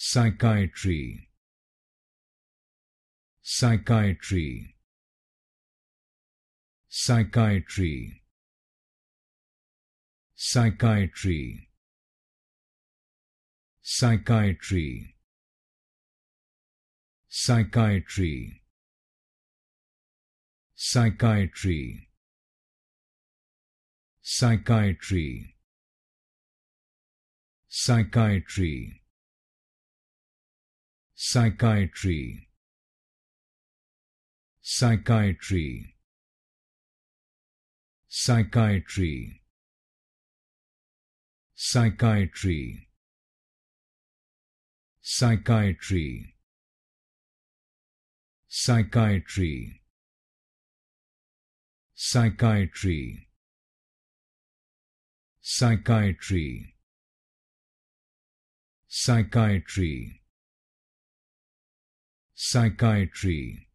Psychiatry, Psychiatry, Psychiatry, Psychiatry, Psychiatry, Psychiatry, Psychiatry, Psychiatry, Psychiatry, Psychiatry, Psychiatry, Psychiatry, Psychiatry, Psychiatry, Psychiatry, Psychiatry, Psychiatry, Psychiatry, Psychiatry,